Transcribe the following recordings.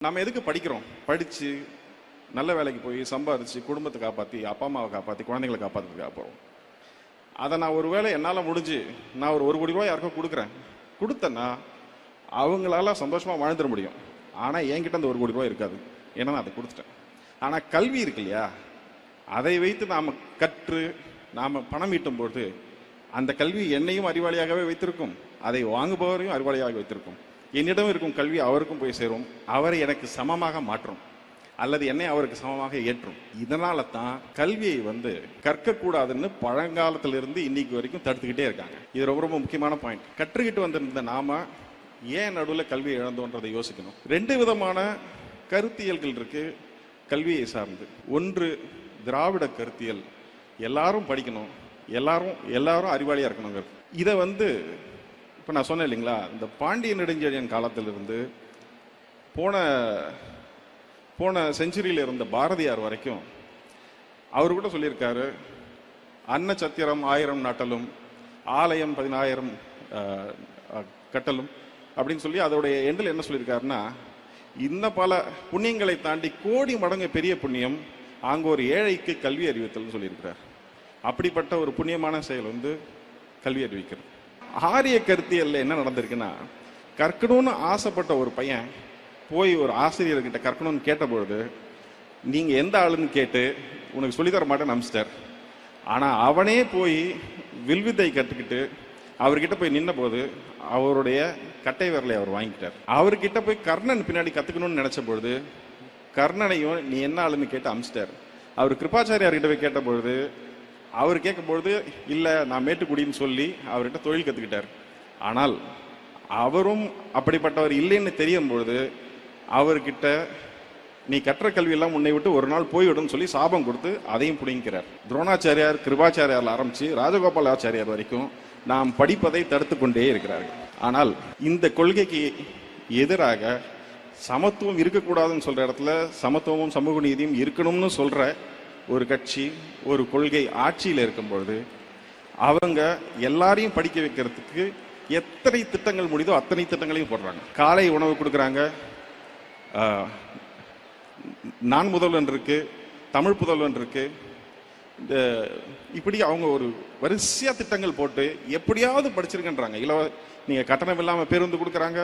நம்ம எதுக்கு படிக்கிறோம்? படிச்சு நல்ல வேலைக்கு போய் சம்பாதிச்சு குடும்பத்தை காப்பாற்றி அப்பா அம்மாவை காப்பாற்றி குழந்தைங்களை காப்பாற்றுறதுக்காக போகிறோம். அதை நான் ஒரு வேளை என்னால் முடிஞ்சு நான் ஒரு 1 கோடி ரூபாய் யாருக்கும் கொடுக்குறேன், கொடுத்தேன்னா அவங்களால சந்தோஷமாக வாழ்ந்துட முடியும். ஆனால் என்கிட்ட அந்த 1 கோடி ரூபாய் இருக்காது, ஏன்னா நான் அதை கொடுத்துட்டேன். ஆனால் கல்வி இருக்கு இல்லையா, அதை வைத்து நாம் கற்று நாம் பணம் ஈட்டும் பொழுது அந்த கல்வி என்னையும் அறிவாளியாகவே வைத்திருக்கும், அதை வாங்குபவரையும் அறிவாளியாக வைத்திருக்கும். என்னிடம் இருக்கும் கல்வி அவருக்கும் போய் சேரும், அவரை எனக்கு சமமாக மாற்றும் அல்லது என்னை அவருக்கு சமமாக ஏற்றும். இதனால தான் கல்வியை கற்கக்கூடாதுன்னு பழங்காலத்திலிருந்து இன்னைக்கு வரைக்கும் தடுத்துக்கிட்டே இருக்காங்க. இது ரொம்ப ரொம்ப முக்கியமான பாயிண்ட். கற்றுக்கிட்டு வந்திருந்த நாம ஏன் நடுவில் கல்வியை இழந்தோன்றதை யோசிக்கணும். 2 விதமான கருத்தியல்கள் இருக்கு கல்வியை சார்ந்து. ஒன்று திராவிட கருத்தியல், எல்லாரும் படிக்கணும், எல்லாரும் அறிவாளியா இருக்கணுங்க. இதை இப்போ நான் சொன்னேன் இல்லைங்களா, இந்த பாண்டிய நெடுஞ்செழியன் காலத்திலிருந்து போன செஞ்சுரியில் இருந்த பாரதியார் வரைக்கும் அவர் கூட சொல்லியிருக்காரு, அன்ன சத்திரம் 1000 நாட்டலும் ஆலயம் 10000 கட்டலும் அப்படின்னு சொல்லி அதோடைய எண்டில் என்ன சொல்லியிருக்காருன்னா, இன்னும் பல புண்ணியங்களை தாண்டி கோடி மடங்கு பெரிய புண்ணியம் அங்கே ஒரு ஏழைக்கு கல்வி அறிவித்தல்னு சொல்லியிருக்கிறார். அப்படிப்பட்ட ஒரு புண்ணியமான செயல் கல்வி அறிவிக்கிறது. ஆரிய கருத்தியல்ல என்ன நடந்திருக்குன்னா, கற்கணும்னு ஆசைப்பட்ட ஒரு பையன் போய் ஒரு ஆசிரியர்கிட்ட கற்கணும்னு கேட்டபொழுது, நீங்க எந்த ஆளுன்னு கேட்டு உனக்கு சொல்லித்தர மாட்டேன்னு அனுப்பிச்சிட்டார். ஆனா அவனே போய் வில்வித்தை கற்றுக்கிட்டு அவர்கிட்ட போய் நின்ன போது அவருடைய கட்டை விரலை அவர் வாங்கிட்டார். அவர்கிட்ட போய் கர்ணன் பின்னாடி கத்துக்கணும்னு நினைச்ச பொழுது கர்ணனையும் நீ என்ன ஆளுன்னு கேட்டு அனுப்பிச்சிட்டார். அவர் கிருபாச்சாரியார்கிட்ட போய் கேட்ட பொழுது அவர் கேட்கும்பொழுது இல்லை நான் மேட்டுக்குடின்னு சொல்லி அவர்கிட்ட தொழில் கற்றுக்கிட்டார். ஆனால் அவரும் அப்படிப்பட்டவர் இல்லைன்னு தெரியும் பொழுது அவர்கிட்ட நீ கற்ற கல்வியெல்லாம் உன்னை விட்டு ஒரு நாள் போய்விடும் சொல்லி சாபம் கொடுத்து அதையும் புடிங்கிறார். துரோணாச்சாரியார் கிருபாச்சாரியார் ஆரம்பிச்சு ராஜகோபாலாச்சாரியார் வரைக்கும் நாம் படிப்பதை தடுத்து கொண்டே இருக்கிறார்கள். ஆனால் இந்த கொள்கைக்கு எதிராக சமத்துவம் இருக்கக்கூடாதுன்னு சொல்ற இடத்துல சமத்துவமும் சமூக நீதியும் இருக்கணும்னு சொல்ற ஒரு கட்சி ஒரு கொள்கை ஆட்சியில் இருக்கும் பொழுது அவங்க எல்லாரையும் படிக்க வைக்கிறதுக்கு எத்தனை திட்டங்கள் முடியுதோ அத்தனை திட்டங்களையும் போடுறாங்க. காலை உணவு கொடுக்குறாங்க, நான் முதல்வன் இருக்கு, தமிழ் புதல்வன் இருக்கு, இந்த இப்படி அவங்க ஒரு வரிசையா திட்டங்கள் போட்டு எப்படியாவது படிச்சிருக்கன்றாங்க. நீங்க கட்டணம் இல்லாம பேருந்து கொடுக்குறாங்க,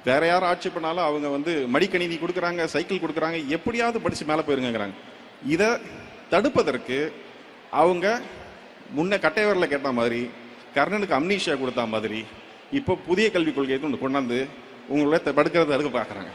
வேற யாரும் ஆட்சி பண்ணாலும் அவங்க மடிக்கணினி கொடுக்குறாங்க, சைக்கிள் கொடுக்குறாங்க, எப்படியாவது படிச்சு மேலே போயிருங்கிறாங்க. இதை தடுப்பதற்கு அவங்க முன்ன கட்டைவரில் கேட்ட மாதிரி கர்ணனுக்கு அம்னீஷியா கொடுத்த மாதிரி இப்போ புதிய கல்விக் கொள்கையை கொண்டாந்து உங்களை தடுக்கிறத தடுக்க பார்க்குறாங்க.